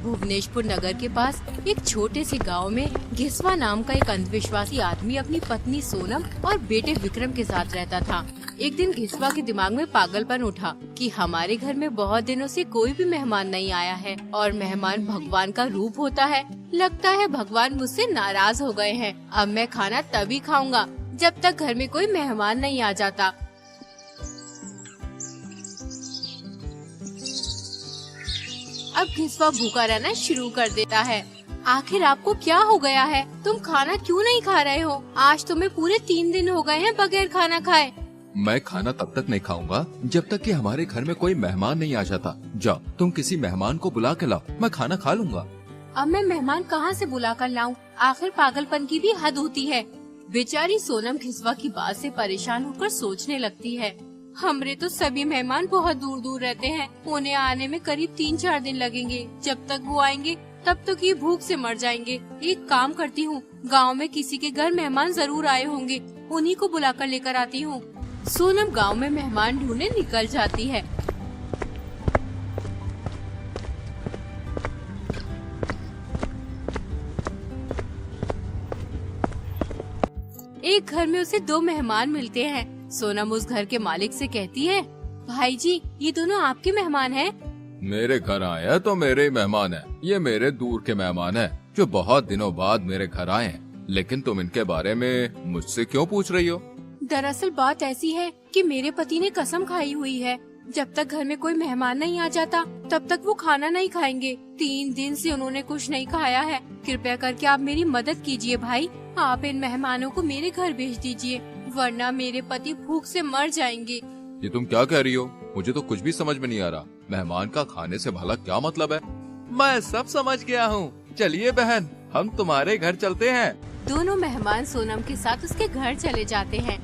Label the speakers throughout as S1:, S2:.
S1: भुवनेश्वर नगर के पास एक छोटे से गांव में घिसवा नाम का एक अंधविश्वासी आदमी अपनी पत्नी सोनम और बेटे विक्रम के साथ रहता था। एक दिन घिसवा के दिमाग में पागलपन उठा कि हमारे घर में बहुत दिनों से कोई भी मेहमान नहीं आया है और मेहमान भगवान का रूप होता है। लगता है भगवान मुझसे नाराज हो गए हैं। अब मैं खाना तभी खाऊंगा जब तक घर में कोई मेहमान नहीं आ जाता। अब घिसवा भूखा रहना शुरू कर देता है। आखिर आपको क्या हो गया है? तुम खाना क्यों नहीं खा रहे हो? आज तुम्हें पूरे 3 दिन हो गए हैं बगैर खाना खाए।
S2: मैं खाना तब तक नहीं खाऊंगा जब तक कि हमारे घर में कोई मेहमान नहीं आ जाता। जाओ तुम किसी मेहमान को बुला के लाओ, मैं खाना खा लूंगा।
S1: अब मैं मेहमान कहाँ से बुला कर लाऊं? आखिर पागलपन की भी हद होती है। बेचारी सोनम घिसवा की बात से परेशान होकर सोचने लगती है, हमरे तो सभी मेहमान बहुत दूर दूर रहते हैं। उन्हें आने में करीब 3-4 दिन लगेंगे। जब तक वो आएंगे तब तक ये भूख से मर जाएंगे। एक काम करती हूँ, गांव में किसी के घर मेहमान जरूर आए होंगे, उन्हीं को बुलाकर लेकर आती हूँ। सोनम गांव में मेहमान ढूंढने निकल जाती है। एक घर में उसे 2 मेहमान मिलते हैं। सोनम उस घर के मालिक से कहती है, भाई जी ये दोनों आपके मेहमान हैं?
S2: मेरे घर आए तो मेरे ही मेहमान है। ये मेरे दूर के मेहमान है जो बहुत दिनों बाद मेरे घर आए हैं। लेकिन तुम इनके बारे में मुझसे क्यों पूछ रही हो?
S1: दरअसल बात ऐसी है कि मेरे पति ने कसम खाई हुई है, जब तक घर में कोई मेहमान नहीं आ जाता तब तक वो खाना नहीं खाएंगे। 3 दिन से उन्होंने कुछ नहीं खाया है। कृपया करके आप मेरी मदद कीजिए भाई। आप इन मेहमानों को मेरे घर भेज दीजिए, वरना मेरे पति भूख से मर जाएंगे।
S2: ये तुम क्या कह रही हो? मुझे तो कुछ भी समझ में नहीं आ रहा। मेहमान का खाने से भला क्या मतलब है? मैं सब समझ गया हूँ। चलिए बहन, हम तुम्हारे घर चलते हैं।
S1: दोनों मेहमान सोनम के साथ उसके घर चले जाते हैं।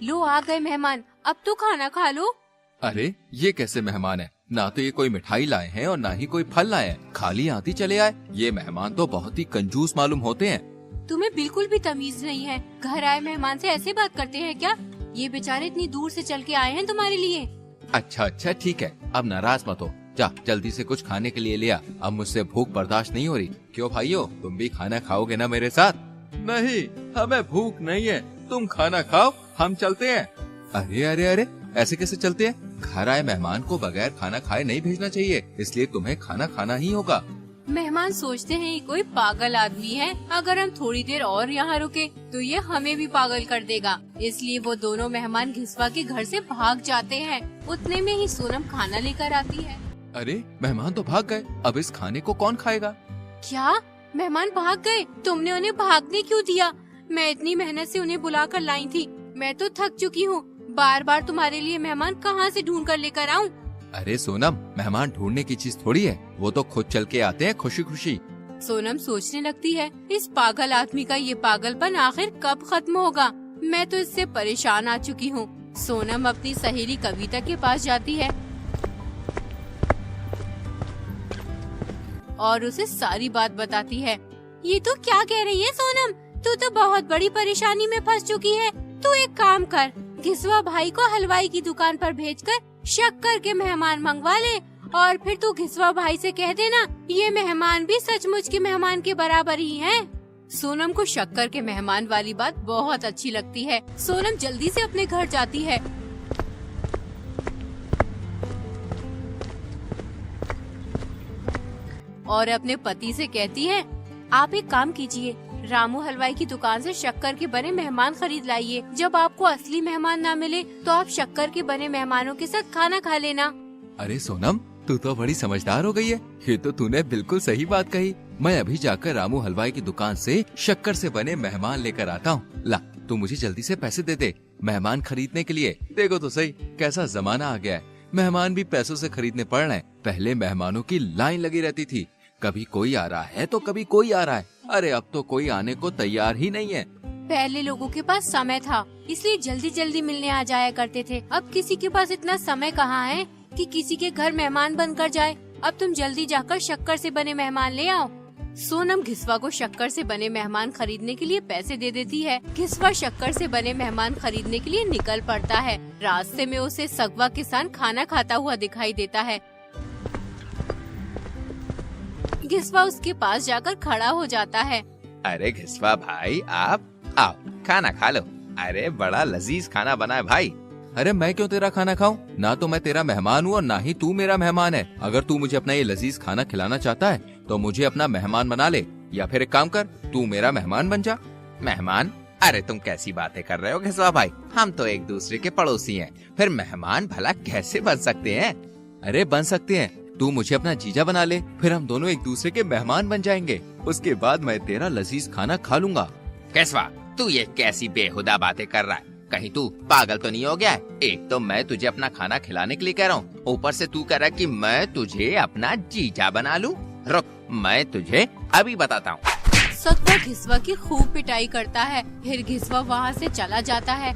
S1: लो आ गए मेहमान, अब तो खाना खा लो।
S2: अरे ये कैसे मेहमान है? ना तो ये कोई मिठाई लाए हैं और ना ही कोई फल लाए हैं, खाली हाथ ही चले आए। ये मेहमान तो बहुत ही कंजूस मालूम होते हैं।
S1: तुम्हें बिल्कुल भी तमीज नहीं है। घर आए मेहमान से ऐसे बात करते हैं क्या? ये बेचारे इतनी दूर से चल के आए हैं तुम्हारे लिए।
S2: अच्छा ठीक है, अब नाराज मत हो। जा जल्दी से कुछ खाने के लिए ले आ। अब मुझसे भूख बर्दाश्त नहीं हो रही। क्यों भाइयों, तुम भी खाना खाओगे ना मेरे साथ? नहीं, हमें भूख नहीं है। तुम खाना खाओ, हम चलते हैं। अरे ऐसे कैसे चलते हैं? घर आए मेहमान को बगैर खाना खाए नहीं भेजना चाहिए, इसलिए तुम्हें खाना खाना ही होगा।
S1: मेहमान सोचते हैं ये कोई पागल आदमी है, अगर हम थोड़ी देर और यहाँ रुके तो ये हमें भी पागल कर देगा। इसलिए वो दोनों मेहमान घिसवा के घर से भाग जाते हैं। उतने में ही सोनम खाना लेकर आती है।
S2: अरे मेहमान तो भाग गए, अब इस खाने को कौन खाएगा?
S1: क्या मेहमान भाग गए? तुमने उन्हें भागने क्यों दिया? मैं इतनी मेहनत से उन्हें बुला कर लाई थी। मैं तो थक चुकी हूँ। बार बार तुम्हारे लिए मेहमान कहाँ से ढूंढ कर लेकर आऊँ?
S2: अरे सोनम, मेहमान ढूंढने की चीज थोड़ी है, वो तो खुद चल के आते हैं खुशी खुशी।
S1: सोनम सोचने लगती है, इस पागल आदमी का ये पागलपन आखिर कब खत्म होगा? मैं तो इससे परेशान आ चुकी हूँ। सोनम अपनी सहेली कविता के पास जाती है और उसे सारी बात बताती है। ये तो क्या कह रही है सोनम? तू तो बहुत बड़ी परेशानी में फंस चुकी है। तू एक काम कर, घिसवा भाई को हलवाई की दुकान पर भेजकर शक्कर के मेहमान मंगवा ले और फिर तू घिसवा भाई से कह देना ये मेहमान भी सचमुच के मेहमान के बराबर ही हैं। सोनम को शक्कर के मेहमान वाली बात बहुत अच्छी लगती है। सोनम जल्दी से अपने घर जाती है और अपने पति से कहती है, आप एक काम कीजिए, रामू हलवाई की दुकान से शक्कर के बने मेहमान खरीद लाइए। जब आपको असली मेहमान ना मिले तो आप शक्कर के बने मेहमानों के साथ खाना खा लेना।
S2: अरे सोनम, तू तो बड़ी समझदार हो गई है। ये तो तूने बिल्कुल सही बात कही। मैं अभी जाकर रामू हलवाई की दुकान से शक्कर से बने मेहमान लेकर आता हूँ। ला, तू मुझे जल्दी से पैसे दे दे मेहमान खरीदने के लिए। देखो तो सही कैसा जमाना आ गया है, मेहमान भी पैसों से खरीदने पड़ रहे हैं। पहले मेहमानों की लाइन लगी रहती थी, कभी कोई आ रहा है तो कभी कोई आ रहा है। अरे अब तो कोई आने को तैयार ही नहीं है।
S1: पहले लोगों के पास समय था, इसलिए जल्दी जल्दी मिलने आ जाया करते थे। अब किसी के पास इतना समय कहाँ है कि किसी के घर मेहमान बनकर जाए। अब तुम जल्दी जाकर शक्कर से बने मेहमान ले आओ। सोनम घिसवा को शक्कर से बने मेहमान खरीदने के लिए पैसे दे देती है। घिसवा शक्कर से बने मेहमान खरीदने के लिए निकल पड़ता है। रास्ते में उसे सगवा किसान खाना खाता हुआ दिखाई देता है। घिसवा उसके पास जाकर खड़ा हो जाता है।
S2: अरे घिसवा भाई, आप आओ, खाना खा लो। अरे बड़ा लजीज खाना बना है भाई। अरे मैं क्यों तेरा खाना खाऊं? ना तो मैं तेरा मेहमान हूँ और ना ही तू मेरा मेहमान है। अगर तू मुझे अपना ये लजीज खाना खिलाना चाहता है तो मुझे अपना मेहमान बना ले, या फिर एक काम कर, तू मेरा मेहमान बन जा। मेहमान? अरे तुम कैसी बातें कर रहे हो घिसवा भाई, हम तो एक दूसरे के पड़ोसी हैं, फिर मेहमान भला कैसे बन सकते हैं? अरे बन सकते हैं, तू मुझे अपना जीजा बना ले, फिर हम दोनों एक दूसरे के मेहमान बन जाएंगे। उसके बाद मैं तेरा लजीज खाना खा लूंगा। घिसवा, तू ये कैसी बेहुदा बातें कर रहा है? कहीं तू पागल तो नहीं हो गया है? एक तो मैं तुझे अपना खाना खिलाने के लिए कह रहा हूँ, ऊपर से तू कह रहा है कि मैं तुझे अपना जीजा बना लूं। रुक, मैं तुझे अभी बताता हूँ।
S1: सगवा घिसवा की खूब पिटाई करता है। फिर घिसवा वहाँ से चला जाता है।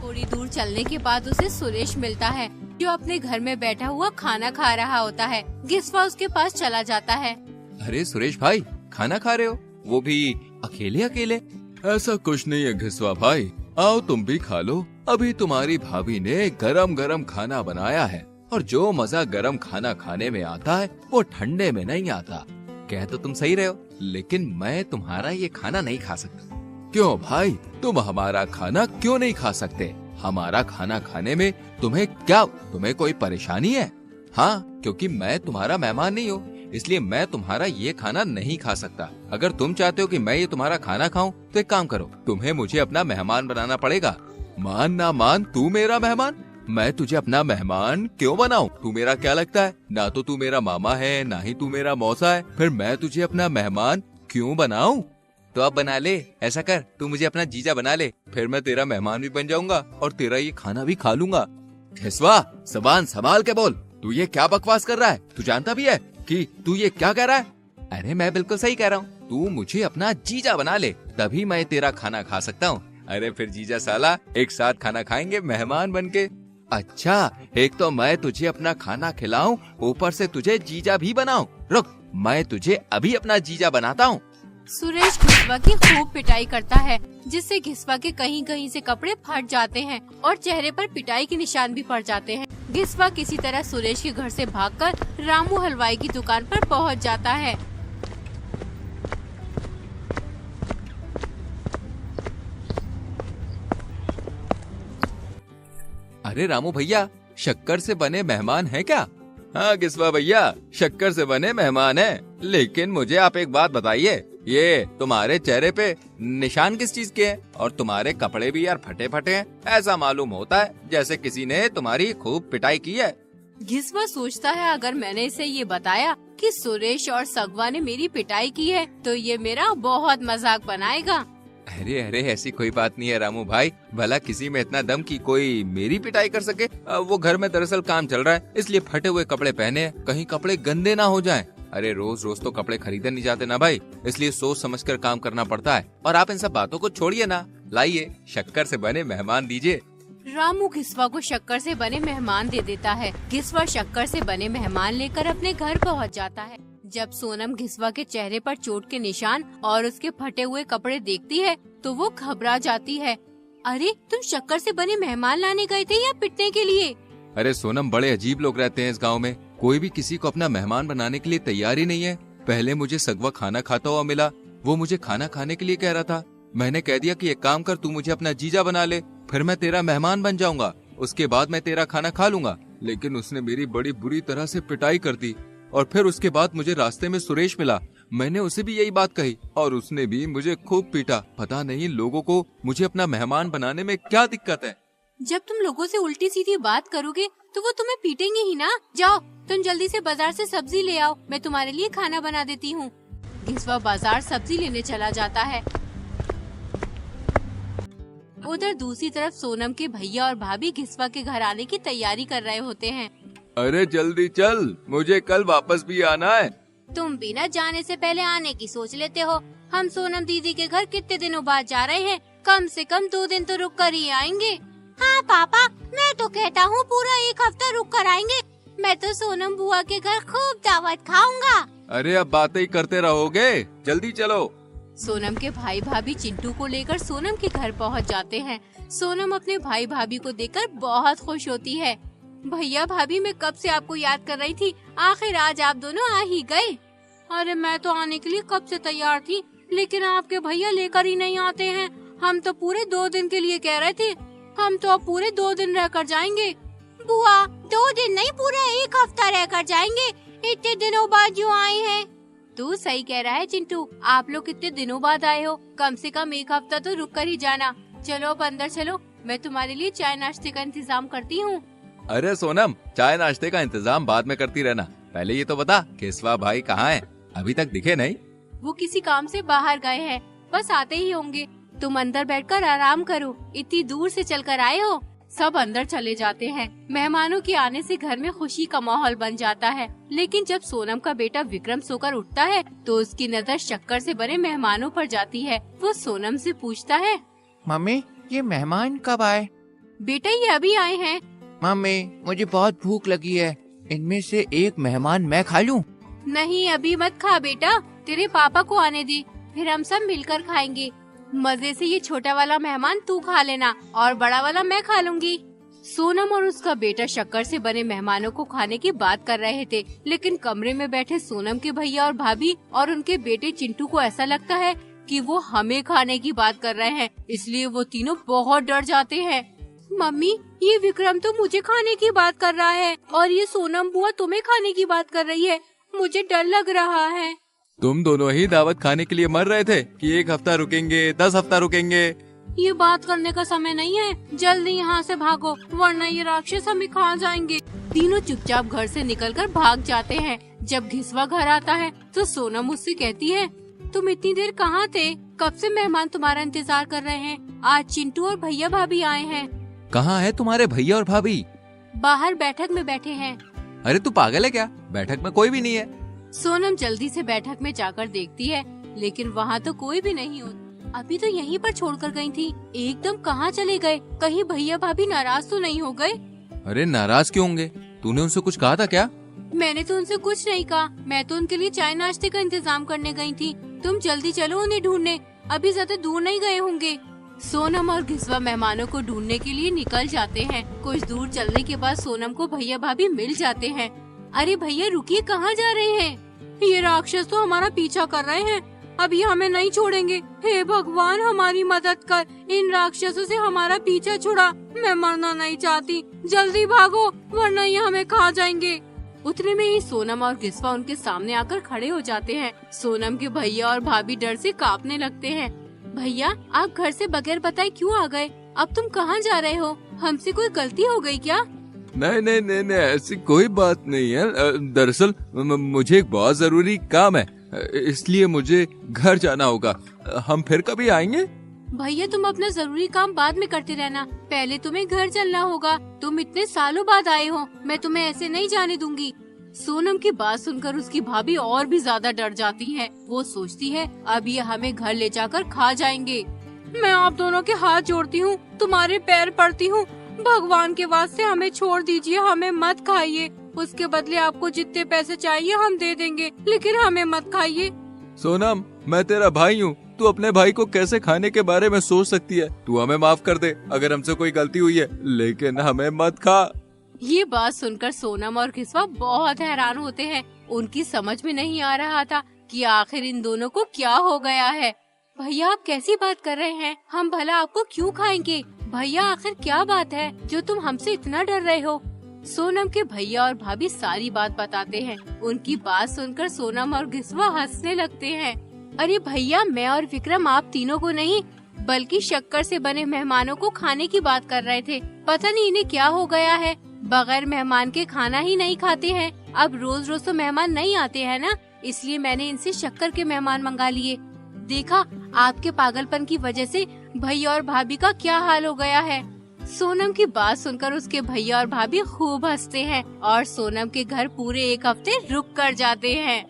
S1: थोड़ी दूर चलने के बाद उसे सुरेश मिलता है, जो अपने घर में बैठा हुआ खाना खा रहा होता है। घिसवा उसके पास चला जाता है।
S2: अरे सुरेश भाई, खाना खा रहे हो, वो भी अकेले अकेले? ऐसा कुछ नहीं है घिसवा भाई, आओ तुम भी खा लो। अभी तुम्हारी भाभी ने गरम गरम खाना बनाया है, और जो मजा गरम खाना खाने में आता है वो ठंडे में नहीं आता। कह तो तुम सही रहे हो, लेकिन मैं तुम्हारा ये खाना नहीं खा सकता। क्यों भाई, तुम हमारा खाना क्यों नहीं खा सकते? हमारा खाना खाने में तुम्हें कोई परेशानी है? हाँ, क्योंकि मैं तुम्हारा मेहमान नहीं हूँ, इसलिए मैं तुम्हारा ये खाना नहीं खा सकता। अगर तुम चाहते हो कि मैं ये तुम्हारा खाना खाऊं तो एक काम करो, तुम्हें मुझे अपना मेहमान बनाना पड़ेगा। मान ना मान, तू मेरा मेहमान? मैं तुझे अपना मेहमान क्यों बनाऊं? तू मेरा क्या लगता है? ना तो तू मेरा मामा है, ना ही तू मेरा मौसा है, फिर मैं तुझे अपना मेहमान क्यों बनाऊं? तो अब बना ले, ऐसा कर, तू मुझे अपना जीजा बना ले, फिर मैं तेरा मेहमान भी बन जाऊंगा और तेरा ये खाना भी खा लूंगा। घिसवा, ज़बान संभाल के बोल, तू ये क्या बकवास कर रहा है? तू जानता भी है कि तू ये क्या कह रहा है? अरे मैं बिल्कुल सही कह रहा हूँ, तू मुझे अपना जीजा बना ले, तभी मैं तेरा खाना खा सकता हूँ। अरे फिर जीजा साला, एक साथ खाना खाएंगे मेहमान बनके। अच्छा, एक तो मैं तुझे अपना खाना खिलाऊं, ऊपर से तुझे जीजा भी बनाऊं। रुक, मैं तुझे अभी अपना जीजा बनाता हूँ।
S1: सुरेश घिसवा की खूब पिटाई करता है, जिससे घिसवा के कहीं कहीं से कपड़े फट जाते हैं और चेहरे पर पिटाई के निशान भी पड़ जाते हैं। घिसवा किसी तरह सुरेश के घर से भागकर रामू हलवाई की दुकान पर पहुंच जाता है।
S2: अरे रामू भैया, शक्कर से बने मेहमान हैं क्या? हाँ घिसवा भैया, शक्कर से बने मेहमान हैं, लेकिन मुझे आप एक बात बताइए, ये तुम्हारे चेहरे पे निशान किस चीज के हैं? और तुम्हारे कपड़े भी यार फटे फटे हैं, ऐसा मालूम होता है जैसे किसी ने तुम्हारी खूब पिटाई की है।
S1: घिसवा सोचता है, अगर मैंने इसे ये बताया कि सुरेश और सगवा ने मेरी पिटाई की है तो ये मेरा बहुत मजाक बनाएगा।
S2: अरे अरे, ऐसी कोई बात नहीं है रामू भाई, भला किसी में इतना दम कि कोई मेरी पिटाई कर सके? वो घर में दरअसल काम चल रहा है, इसलिए फटे हुए कपड़े पहने हैं, कहीं कपड़े गंदे ना हो जाएं। अरे रोज रोज तो कपड़े खरीदे नहीं जाते ना भाई, इसलिए सोच समझकर काम करना पड़ता है। और आप इन सब बातों को छोड़िए ना, लाइए शक्कर से बने मेहमान दीजिए।
S1: रामू घिसवा को शक्कर से बने मेहमान दे देता है। घिसवा शक्कर से बने मेहमान लेकर अपने घर पहुंच जाता है। जब सोनम घिसवा के चेहरे पर चोट के निशान और उसके फटे हुए कपड़े देखती है तो वो घबरा जाती है। अरे तुम शक्कर से बने मेहमान लाने गए थे या पिटने के लिए?
S2: अरे सोनम, बड़े अजीब लोग रहते हैं इस गांव में, कोई भी किसी को अपना मेहमान बनाने के लिए तैयार ही नहीं है। पहले मुझे सगवा खाना खाता हुआ मिला, वो मुझे खाना खाने के लिए कह रहा था। मैंने कह दिया कि एक काम कर, तू मुझे अपना जीजा बना ले, फिर मैं तेरा मेहमान बन जाऊंगा, उसके बाद मैं तेरा खाना खा लूंगा। लेकिन उसने मेरी बड़ी बुरी तरह से पिटाई कर दी। और फिर उसके बाद मुझे रास्ते में सुरेश मिला, मैंने उसे भी यही बात कही और उसने भी मुझे खूब पीटा। पता नहीं लोगों को मुझे अपना मेहमान बनाने में क्या दिक्कत है।
S1: जब तुम लोगों से उल्टी सीधी बात करोगे तो वो तुम्हें पीटेंगे ही ना। जाओ तुम जल्दी से बाजार से सब्जी ले आओ, मैं तुम्हारे लिए खाना बना देती हूँ। घिसवा बाजार सब्जी लेने चला जाता है। उधर दूसरी तरफ सोनम के भैया और भाभी घिसवा के घर आने की तैयारी कर रहे होते हैं।
S2: अरे जल्दी चल, मुझे कल वापस भी आना है।
S1: तुम बिना जाने से पहले आने की सोच लेते हो। हम सोनम दीदी के घर कितने दिनों बाद जा रहे हैं, कम से कम 2 दिन तो रुक कर ही आएंगे। हाँ पापा, मैं तो कहता हूँ पूरा 1 हफ्ता रुक कर आएंगे। मैं तो सोनम बुआ के घर खूब दावत खाऊंगा।
S2: अरे अब बातें ही करते रहोगे, जल्दी चलो।
S1: सोनम के भाई भाभी चिंटू को लेकर सोनम के घर पहुंच जाते हैं। सोनम अपने भाई भाभी को देखकर बहुत खुश होती है। भैया भाभी, मैं कब से आपको याद कर रही थी, आखिर आज आप दोनों आ ही गए। अरे मैं तो आने के लिए कब से तैयार थी, लेकिन आपके भैया लेकर ही नहीं आते हैं। हम तो पूरे 2 दिन के लिए कह रहे थे, हम तो अब पूरे 2 दिन रहकर जाएंगे। बुआ, 2 दिन नहीं, पूरा 1 हफ्ता रहकर जाएंगे। इतने दिनों बाद जो आए हैं। तू सही कह रहा है चिंटू, आप लोग कितने दिनों बाद आए हो, कम से कम 1 हफ्ता तो रुक कर ही जाना। चलो अब अंदर चलो, मैं तुम्हारे लिए चाय नाश्ते का इंतजाम करती हूँ।
S2: अरे सोनम, चाय नाश्ते का इंतजाम बाद में करती रहना, पहले ये तो बता केसवा भाई कहाँ है? अभी तक दिखे नहीं।
S1: वो किसी काम से बाहर गए हैं, बस आते ही होंगे। तुम अंदर बैठकर आराम करो, इतनी दूर से चलकर आए हो। सब अंदर चले जाते हैं। मेहमानों के आने से घर में खुशी का माहौल बन जाता है। लेकिन जब सोनम का बेटा विक्रम सोकर उठता है तो उसकी नजर शक्कर से बने मेहमानों पर जाती है। वो सोनम से पूछता है,
S3: मम्मी, ये मेहमान कब आए?
S1: बेटा ये अभी आए हैं।
S3: मम्मी, मुझे बहुत भूख लगी है, इनमें से एक मेहमान मैं खा लूं?
S1: नहीं, अभी मत खा बेटा, तेरे पापा को आने दे, फिर हम सब मिलकर खाएंगे। मजे से ये छोटा वाला मेहमान तू खा लेना और बड़ा वाला मैं खा लूंगी। सोनम और उसका बेटा शक्कर से बने मेहमानों को खाने की बात कर रहे थे, लेकिन कमरे में बैठे सोनम के भैया और भाभी और उनके बेटे चिंटू को ऐसा लगता है कि वो हमें खाने की बात कर रहे हैं, इसलिए वो तीनों बहुत डर जाते हैं। मम्मी, ये विक्रम तो मुझे खाने की बात कर रहा है और ये सोनम बुआ तुम्हें खाने की बात कर रही है, मुझे डर लग रहा है।
S2: तुम दोनों ही दावत खाने के लिए मर रहे थे कि 1 हफ्ता रुकेंगे, 10 हफ्ता रुकेंगे।
S1: ये बात करने का समय नहीं है, जल्दी यहाँ से भागो वरना ये राक्षस हमें खा जाएंगे। तीनों चुपचाप घर से निकलकर भाग जाते हैं। जब घिसवा घर आता है तो सोनम उससे कहती है, तुम इतनी देर कहाँ थे? कब से मेहमान तुम्हारा इंतजार कर रहे हैं। आज चिंटू और भैया भाभी आए हैं।
S2: कहाँ है तुम्हारे भैया और भाभी?
S1: बाहर बैठक में बैठे हैं।
S2: अरे तू पागल है क्या? बैठक में कोई भी नहीं है।
S1: सोनम जल्दी से बैठक में जाकर देखती है, लेकिन वहाँ तो कोई भी नहीं होता। अभी तो यहीं पर छोड़कर गई थी, एकदम कहाँ चले गए? कहीं भैया भाभी नाराज तो नहीं हो गए?
S2: अरे नाराज क्यों होंगे? तूने उनसे कुछ कहा था क्या?
S1: मैंने तो उनसे कुछ नहीं कहा, मैं तो उनके लिए चाय नाश्ते का इंतजाम करने गई थी। तुम जल्दी चलो उन्हें ढूंढने, अभी ज्यादा दूर नहीं गए होंगे। सोनम और घिसवा मेहमानों को ढूंढने के लिए निकल जाते हैं। कुछ दूर चलने के बाद सोनम को भैया भाभी मिल जाते हैं। अरे भैया रुकिए, कहाँ जा रहे हैं? ये राक्षस तो हमारा पीछा कर रहे हैं, अभी हमें नहीं छोड़ेंगे। हे भगवान, हमारी मदद कर, इन राक्षसों से हमारा पीछा छुड़ा। मैं मरना नहीं चाहती, जल्दी भागो वरना ये हमें खा जाएंगे। उतने में ही सोनम और घिसवा उनके सामने आकर खड़े हो जाते हैं। सोनम के भैया और भाभी डर से कांपने लगते हैं। भैया, आप घर से बगैर बताए क्यों आ गए? अब तुम कहाँ जा रहे हो? हमसे कोई गलती हो गई क्या?
S2: नहीं नहीं नहीं नहीं, ऐसी कोई बात नहीं है। दरअसल मुझे एक बहुत जरूरी काम है, इसलिए मुझे घर जाना होगा। हम फिर कभी आएंगे।
S1: भैया तुम अपना जरूरी काम बाद में करते रहना, पहले तुम्हें घर चलना होगा। तुम इतने सालों बाद आए हो, मैं तुम्हें ऐसे नहीं जाने दूंगी। सोनम की बात सुनकर उसकी भाभी और भी ज्यादा डर जाती है। वो सोचती है अब ये हमें घर ले जाकर खा जाएंगे। मैं आप दोनों के हाथ जोड़ती हूँ, तुम्हारे पैर पड़ती हूँ, भगवान के वास्ते हमें छोड़ दीजिए, हमें मत खाइए। उसके बदले आपको जितने पैसे चाहिए हम दे देंगे, लेकिन हमें मत खाइए।
S2: सोनम, मैं तेरा भाई हूँ, तू अपने भाई को कैसे खाने के बारे में सोच सकती है? तू हमें माफ कर दे अगर हमसे कोई गलती हुई है, लेकिन हमें मत खा।
S1: ये बात सुनकर सोनम और घिसवा बहुत हैरान होते हैं। उनकी समझ में नहीं आ रहा था कि आखिर इन दोनों को क्या हो गया है। भैया आप कैसी बात कर रहे हैं? हम भला आपको क्यों खाएंगे? भैया आखिर क्या बात है जो तुम हमसे इतना डर रहे हो? सोनम के भैया और भाभी सारी बात बताते हैं। उनकी बात सुनकर सोनम और घिसवा हंसने लगते हैं। अरे भैया, मैं और विक्रम आप तीनों को नहीं बल्कि शक्कर से बने मेहमानों को खाने की बात कर रहे थे। पता नहीं इन्हें क्या हो गया है, बगैर मेहमान के खाना ही नहीं खाते हैं। अब रोज रोज तो मेहमान नहीं आते हैं ना, इसलिए मैंने इनसे शक्कर के मेहमान मंगा लिए। देखा, आपके पागलपन की वजह से भैया और भाभी का क्या हाल हो गया है। सोनम की बात सुनकर उसके भैया और भाभी खूब हंसते हैं और सोनम के घर पूरे 1 हफ्ते रुक कर जाते हैं।